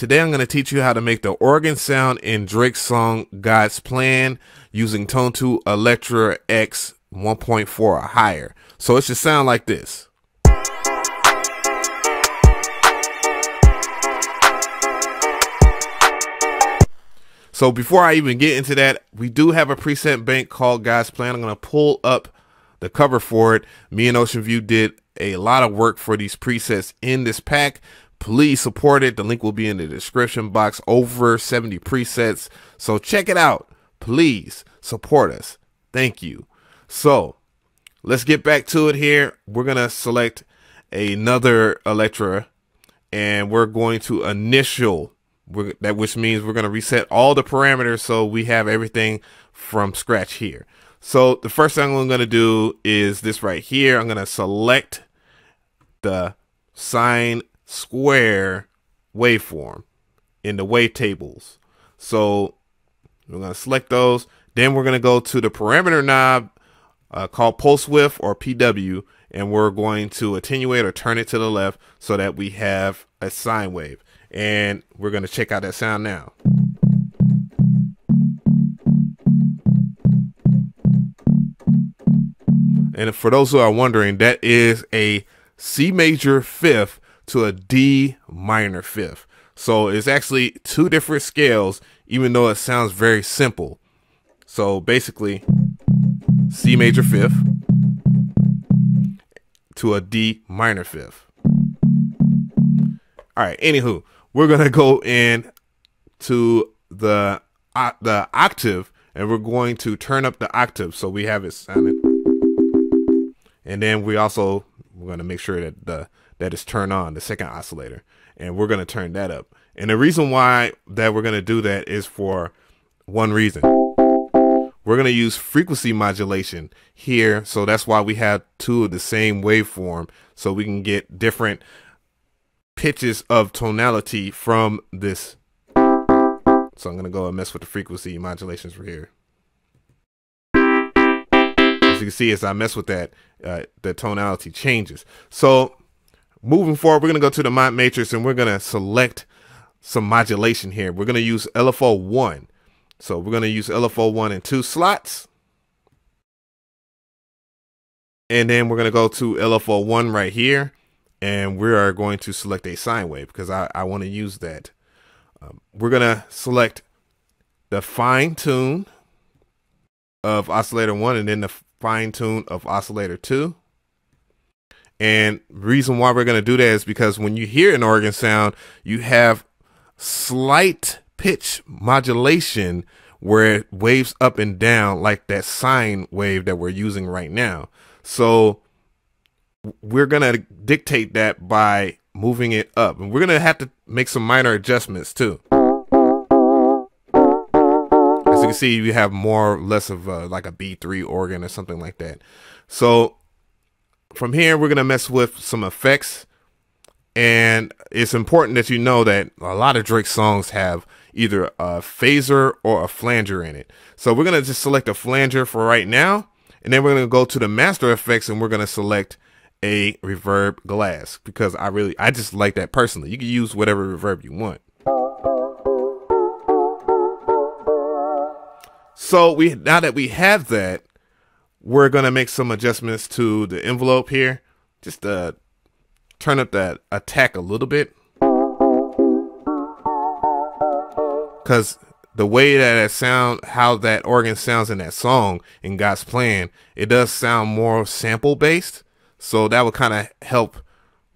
Today I'm going to teach you how to make the organ sound in Drake's song God's Plan using Tone2 ElectraX 1.4 or higher. So it should sound like this. So before I even get into that, we do have a preset bank called God's Plan. I'm going to pull up the cover for it. Me and Ocean View did a lot of work for these presets in this pack. Please support it. The link will be in the description box. Over 70 presets. So check it out. Please support us. Thank you. So let's get back to it here. We're going to select another Electra and we're going to initial. Which means we're going to reset all the parameters so we have everything from scratch here. So the first thing I'm going to do is this right here. I'm going to select the sine square waveform in the wavetables. So we're going to select those. Then we're going to go to the parameter knob called pulse width or PW, and we're going to attenuate or turn it to the left so that we have a sine wave. And we're going to check out that sound now. And for those who are wondering, that is a C major fifth to a D minor fifth. So it's actually two different scales, even though it sounds very simple. So basically, C major fifth to a D minor fifth. All right, anywho, we're going to go in to the octave, and we're going to turn up the octave so we have it sounding. And then we're going to make sure that that is turned on, the second oscillator, and we're going to turn that up. And the reason why that we're going to do that is for one reason. We're going to use frequency modulation here, so that's why we have two of the same waveform, so we can get different pitches of tonality from this. So I'm going to go and mess with the frequency modulations for here. As you can see, as I mess with that, the tonality changes. So moving forward, we're going to go to the mod matrix and we're going to select some modulation here. We're going to use LFO1. So we're going to use LFO1 in 2 slots. And then we're going to go to LFO1 right here. And we are going to select a sine wave because I want to use that. We're going to select the fine tune of oscillator 1 and then the fine tune of oscillator 2. And reason why we're going to do that is because when you hear an organ sound, you have slight pitch modulation where it waves up and down like that sine wave that we're using right now. So we're going to dictate that by moving it up, and we're going to have to make some minor adjustments too. As you can see, you have more or less of like a B3 organ or something like that. So from here, we're going to mess with some effects, and it's important that you know that a lot of Drake songs have either a phaser or a flanger in it. So we're going to just select a flanger for right now, and then we're going to go to the master effects and we're going to select a reverb glass because I just like that personally. You can use whatever reverb you want. So now that we have that, we're going to make some adjustments to the envelope here. Just turn up that attack a little bit. Because the way that how that organ sounds in that song in God's Plan, it does sound more sample based. So that would kind of help,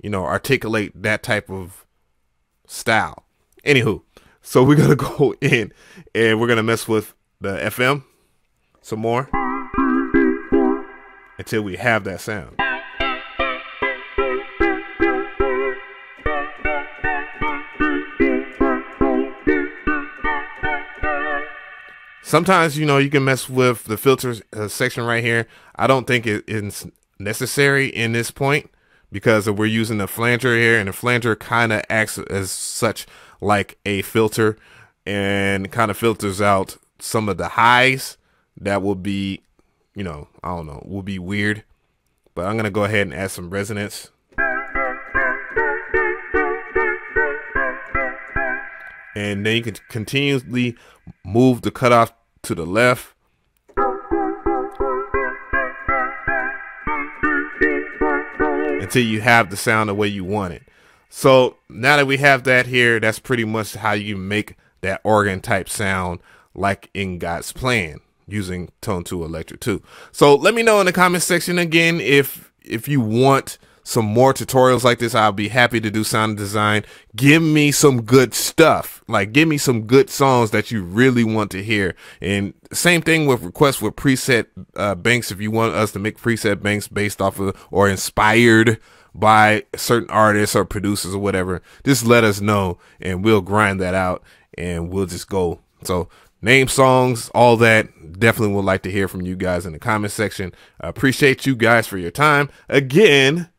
articulate that type of style. Anywho, so we're going to go in and we're going to mess with the FM some more until we have that sound. Sometimes, you can mess with the filters section right here. I don't think it's necessary in this point because we're using the flanger here, and the flanger kind of acts as such like a filter and kind of filters out some of the highs that will be, I don't know, will be weird. But I'm going to go ahead and add some resonance. And then you can continuously move the cutoff to the left. Until you have the sound the way you want it. So now that we have that here, that's pretty much how you make that organ type sound like in God's Plan using Tone2 ElectraX 2. So let me know in the comment section again if you want some more tutorials like this. I'll be happy to do sound design. Give me some good stuff. Like, give me some good songs that you really want to hear. And same thing with requests with preset banks. If you want us to make preset banks based off of or inspired by certain artists or producers or whatever, just let us know and we'll grind that out and we'll just go. So name songs, all that. Definitely would like to hear from you guys in the comment section. I appreciate you guys for your time. Again,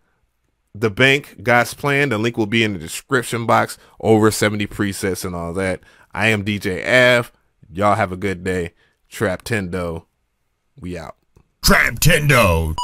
the bank God's Plan, the link will be in the description box. Over 70 presets and all that. I am DJ Av. Y'all have a good day. Trap Tendo, we out. Trap Tendo.